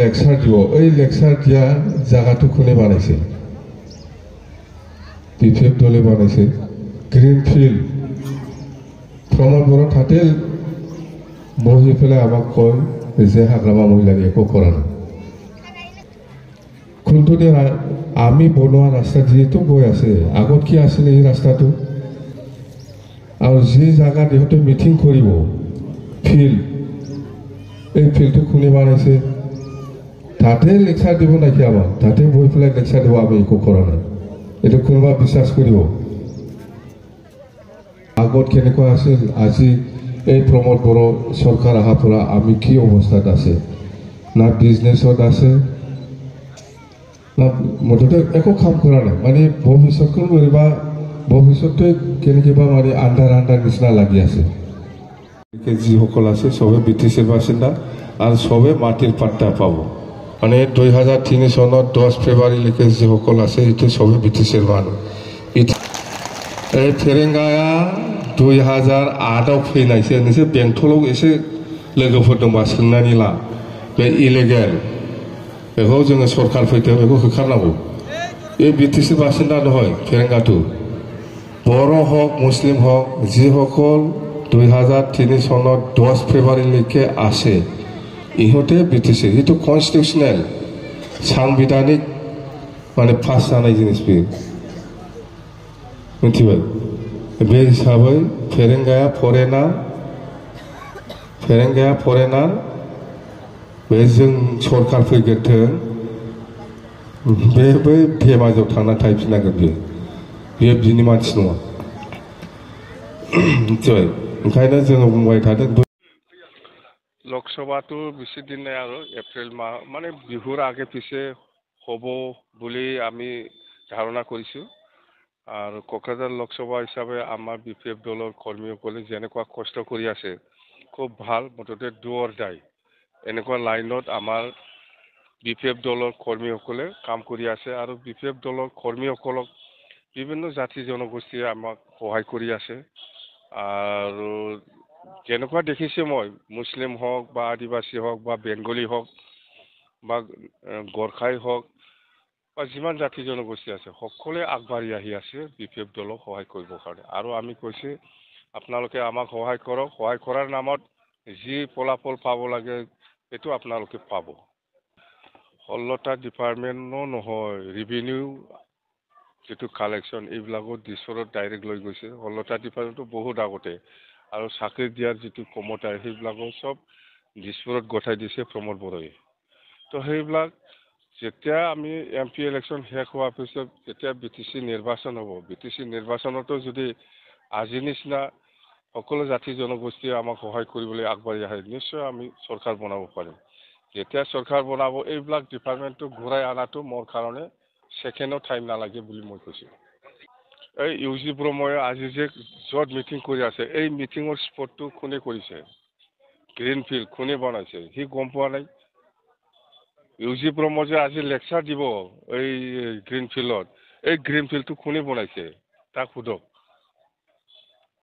lecture দিব এই lecture দিয়া জায়গাটো কোনে বানাইছে BPF দলে বানাইছে গ্ৰীণ ফিল্ড প্ৰমোদ বড়ো তাতে বহি পেলাই আমাক কয় যে হাগ্ৰামা মহিলাক একো কৰা নাই কোনটো আমি বনোৱা ৰাস্তা যিহেতু গৈ আছে আগত কি আছিলে এই ৰাস্তাটো আৰু যি জায়গাত ইহঁতে মিটিং কৰিব ফিল্ড এই ফিল্ডটো কোনে বানাইছে তাতে লেকচাৰ দিব নাকি আমাক তাতে বহি পেলাই লেকচাৰ দিব আমি একো কৰা নাই এইটো কোনোবা বিশ্বাস কৰিব আগত কেনেকুৱা আছিল আজি এই প্ৰমোদ বড়ো চৰকাৰ অহাৰ পৰা আমি কি অৱস্থাত আছে না বিজনেছত আছে না মুঠতে একো কাম কৰা নাই মানে ভৱিষ্যতখন কৰিবা ভৱিষ্যতে কেনেকুৱা মানে আন্ধাৰ নিচিনা লাগি আছে যিসকল আছে চবে BTCৰ বাসিন্দা আৰু চবে মাটিৰ পাট্টা পাব মানে 2003 চনত 10 ফেব্ৰুৱাৰীলৈকে যিসকল আছে এইটো চবে BTCৰ মানুহ এই ফেৰেংগায়া 2008 फैनायसो नोंसोर बेंटलाव एसे लोगोफोर दंबा सोंनानै ला बे इलिगेल बेखौ जोङो सरकार फैदों बेखौ होखारनांगौ बे BTC बासिन्दा নহয় फेरेंगाटु बर' हक मुस्लिम हक যিসকল 2003 চনত 10 ফেব্ৰুৱাৰীলৈকে আছে ইহঁতে BTC এইটো কনস্টিটিউশনাল সাংবিধানিক মানে পাস जानाय जिनिस बे मिथिबाय बे हिसाबै फेरेंगाया फरेनार बे जों सरकार फैग्रोथों बे बै धेमाजियाव थांना थाहैफिननांगोन बेयो बिनि मानसि नङा मिथिबाय ओंखायनो जोङो बुंबाय थादों लोकसभाটো बेছি दिन নাই আৰু এপ্ৰিল মাহ মানে বিহুৰ আগে পিছে হ'ব বুলি আমি ধাৰণা কৰিছোঁ আৰু কোকৰাঝাৰ লোকসভা হিচাপে আমাৰ BPF দলৰ কৰ্মীসকলে যেনেকুৱা কষ্ট কৰি আছে খুব ভাল মুঠতে ডু অৰ ডাই এনেকুৱা লাইনত আমাৰ BPF দলৰ কৰ্মীসকলে কাম কৰি আছে আৰু BPF দলৰ কৰ্মীসকলক বিভিন্ন জাতি জনগোষ্ঠীয়ে আমাক সহায় কৰি আছে আৰু যেনেকুৱা দেখিছে মই মুছলিম হওক বা আদিবাসী হওক বা বেংগলী হওক বা গোৰ্খাই হওক বা যিমান জাতি জনগোষ্ঠী আছে সকলোৱে আগবাঢ়ি আহি আছে BPF দলক সহায় কৰিবৰ কাৰণে আৰু আমি কৈছে আপোনালোকে আমাক সহায় কৰক সহায় কৰাৰ নামত যি ফলাফল পাব লাগে সেইটো আপোনালোকে পাব 16টা ডিপাৰ্টমেণ্টও নহয় ৰেভিনিউ যেটো কালেকশ্যন এইবিলাকত ডিছৰত ডাইৰেক্ট লৈ গৈছে 16টা ডিপাৰ্টমেণ্টটো বহুত আগতে আৰু চাকৰি দিয়াৰ যিটো কমতাৰ সেইবিলাকো চব ডিছৰত গঠাই দিছে প্ৰমোদ বড়োৱে তো সেইবিলাক যেতিয়া আমি MP ইলেকশ্যন শেষ হোৱাৰ পিছত যেতিয়া BTC নিৰ্বাচন হ'ব BTC নিৰ্বাচনতো যদি আজি নিচিনা সকলো জাতি জনগোষ্ঠীয়ে আমাক সহায় কৰিবলৈ আগবাঢ়ি আহে নিশ্চয় আমি চৰকাৰ বনাব পাৰিম যেতিয়া চৰকাৰ বনাব এইবিলাক ডিপাৰ্টমেণ্টটো ঘূৰাই আনাটো মোৰ কাৰণে ছেকেণ্ডৰ টাইম নালাগে বুলি মই কৈছোঁ এই UG ব্ৰহ্মই আজি যে য'ত মিটিং কৰি আছে এই মিটিঙৰ স্পটটো কোনে কৰিছে গ্ৰীণ ফিল্ড কোনে বনাইছে সি গম পোৱা নাই UG ব্ৰহ্ম যে আজি লেকচাৰ দিব এই গ্ৰীণ ফিল্ডত এই গ্ৰীণ ফিল্ডটো কোনে বনাইছে তাক সোধক